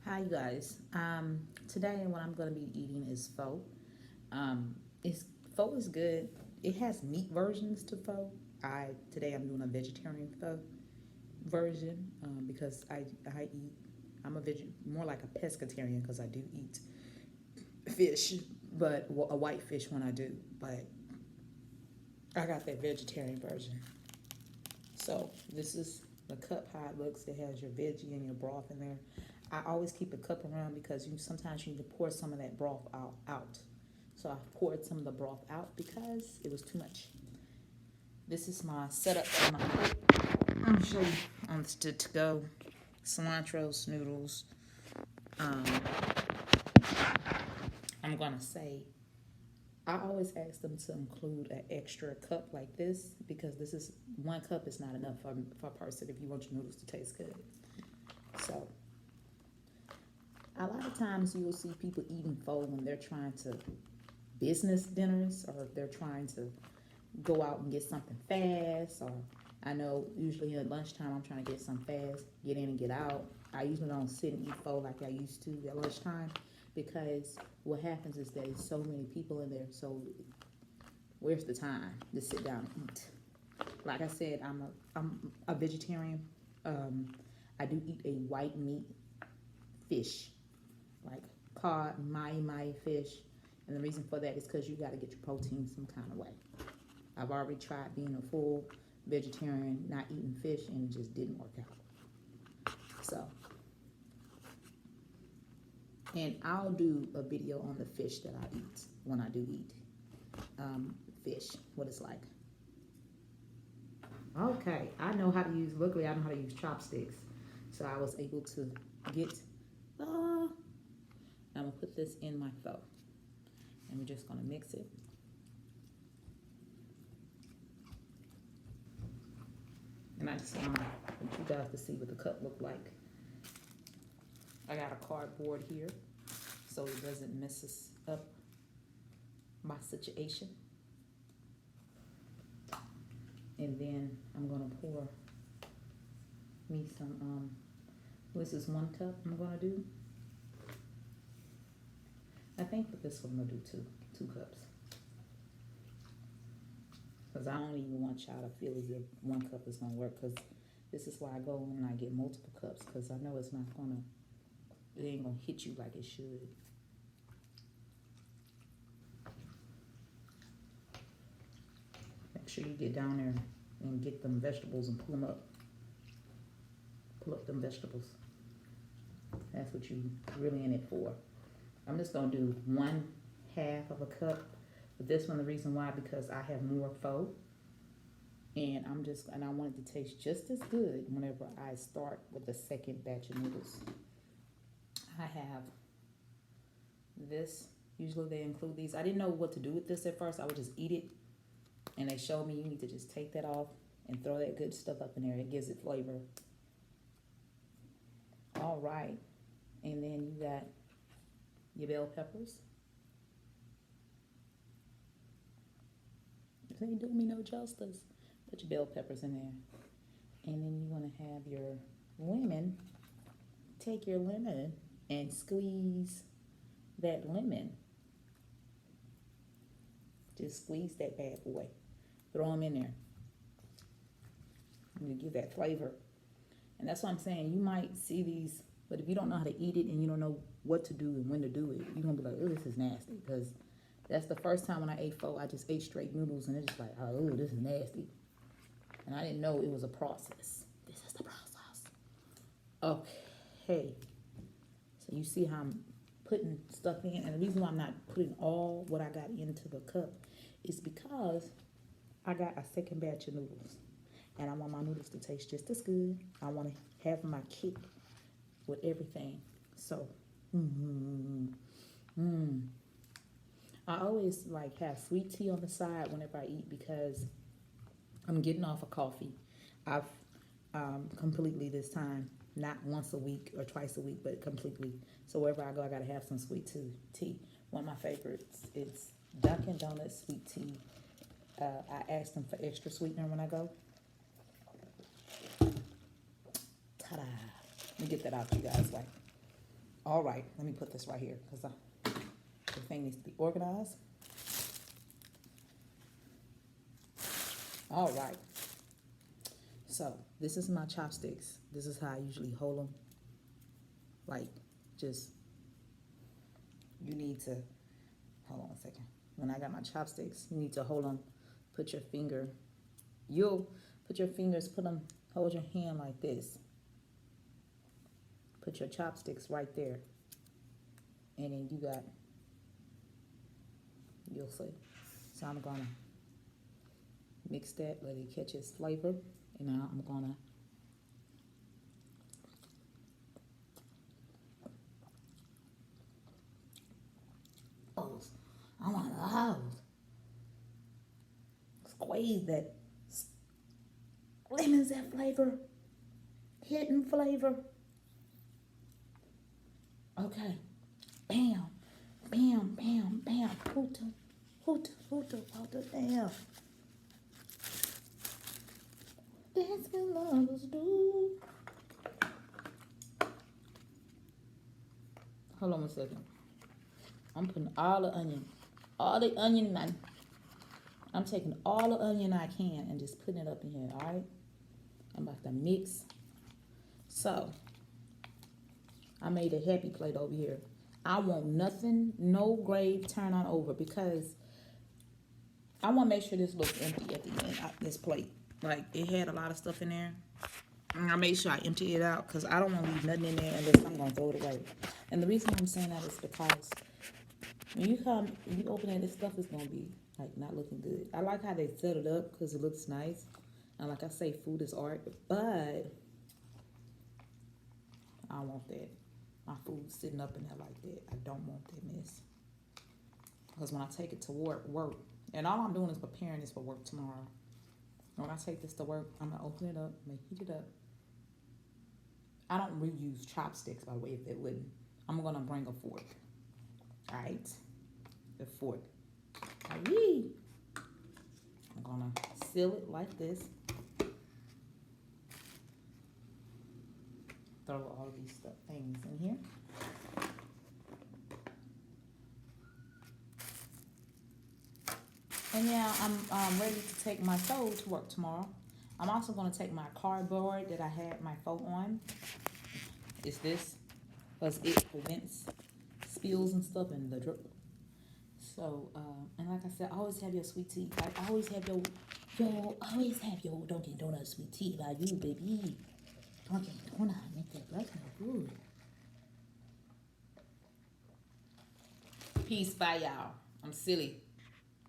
Hi, you guys. Today what I'm going to be eating is pho. It's Pho is good. It has meat versions to pho. Today I'm doing a vegetarian pho version because I eat. I'm more like a pescatarian because I do eat fish, but a white fish when I do. But I got that vegetarian version. So this is the cup how it looks. It has your veggie and your broth in there. I always keep a cup around because sometimes you need to pour some of that broth out. So I poured some of the broth out because it was too much. This is my setup for my plate. I'm gonna show you on the to go cilantro noodles. Um, I'm gonna say I always ask them to include an extra cup like this because this is 1 cup is not enough for a person if you want your noodles to taste good. So a lot of times you will see people eating pho when they're trying to business dinners or if they're trying to go out and get something fast, or I know usually at lunchtime I'm trying to get something fast, get in and get out. I usually don't sit and eat pho like I used to at lunchtime because what happens is there's so many people in there, so where's the time to sit down and eat? Like I said, I'm a vegetarian. I do eat a white meat fish, like cod, mahi fish, and the reason for that is because you got to get your protein some kind of way. I've already tried being a full vegetarian, not eating fish, and it just didn't work out. So, and I'll do a video on the fish that I eat when I do eat fish, what it's like. Okay, I know how to use, luckily I know how to use chopsticks. So I was able to get, I'm gonna put this in my pho. And we're just gonna mix it. And I just want you guys to see what the cup look like. I got a cardboard here so it doesn't mess up my situation. And then I'm gonna pour me some, this is 1 cup I'm gonna do. I think for this one I'm gonna do two cups. Because I don't even want y'all to feel as if 1 cup is gonna work, because this is why I go and I get multiple cups, because I know it ain't gonna hit you like it should. Make sure you get down there and get them vegetables and pull them up. Pull up them vegetables. That's what you really in it for. I'm just gonna do 1/2 of a cup. But this one, the reason why, because I have more pho, and I want it to taste just as good whenever I start with the second batch of noodles. I have this. Usually they include these. I didn't know what to do with this at first. I would just eat it, and they showed me you need to just take that off and throw that good stuff up in there. It gives it flavor. All right, and then you got your bell peppers. They ain't doing me no justice. Put your bell peppers in there. And then you want to have your lemon. Take your lemon and squeeze that lemon. Just squeeze that bad boy. Throw them in there. You give that flavor. And that's what I'm saying. You might see these, but if you don't know how to eat it and you don't know what to do and when to do it, you're going to be like, oh, this is nasty. Because that's the first time when I ate pho, I just ate straight noodles, and it's just like, oh, this is nasty. And I didn't know it was a process. This is the process. Okay. So you see how I'm putting stuff in, and the reason why I'm not putting all what I got into the cup is because I got a second batch of noodles, and I want my noodles to taste just as good. I want to have my kick with everything. So, I always like have sweet tea on the side whenever I eat because I'm getting off of coffee. I've completely this time, not once a week or twice a week, but completely. So wherever I go, I gotta have some sweet tea. One of my favorites is Dunkin' Donuts sweet tea. I ask them for extra sweetener when I go. Ta-da! Let me get that out to you guys. Like, All right, let me put this right here because the thing needs to be organized. All right. So this is my chopsticks. This is how I usually hold them. Like, just, you need to, hold on a second. When I got my chopsticks, you need to hold them, put your finger, you'll put your fingers, hold your hand like this. Put your chopsticks right there. And then you got, you'll see. So I'm gonna mix that, let it catch its flavor. And now I'm gonna I want those. Squeeze that lemon zest flavor, hidden flavor. Okay. Bam, bam, bam, bam. Hoota, hoota, hoota, hoota, bam. That's what lovers do. Hold on a second. I'm putting all the onion I'm taking all the onion I can and just putting it up in here, all right? I'm about to mix. So, I made a happy plate over here. I want nothing, no gravy turn on over because I want to make sure this looks empty at the end, this plate. Like, it had a lot of stuff in there. And I made sure I empty it out because I don't want to leave nothing in there unless I'm going to throw it away. And the reason I'm saying that is because when you open it, this stuff is going to be, like, not looking good. I like how they set it up because it looks nice. And like I say, food is art. But I don't want that. My food sitting up in there like that. I don't want that mess. Because when I take it to work, and all I'm doing is preparing this for work tomorrow. When I take this to work, I'm going to open it up, I'm going to heat it up. I don't reuse chopsticks, by the way, if they wouldn't. I'm going to bring a fork. All right? The fork. Wee. I'm going to seal it like this. Throw all these things in here. And now I'm ready to take my stove to work tomorrow. I'm also going to take my cardboard that I had my photo on. It's this, because it prevents spills and stuff and the drip. So, and like I said, always have your sweet tea. Like, always have your Dunkin' Donuts sweet tea by you, baby. Dunkin' Donuts, make that breakfast good. Peace, bye, y'all. I'm silly.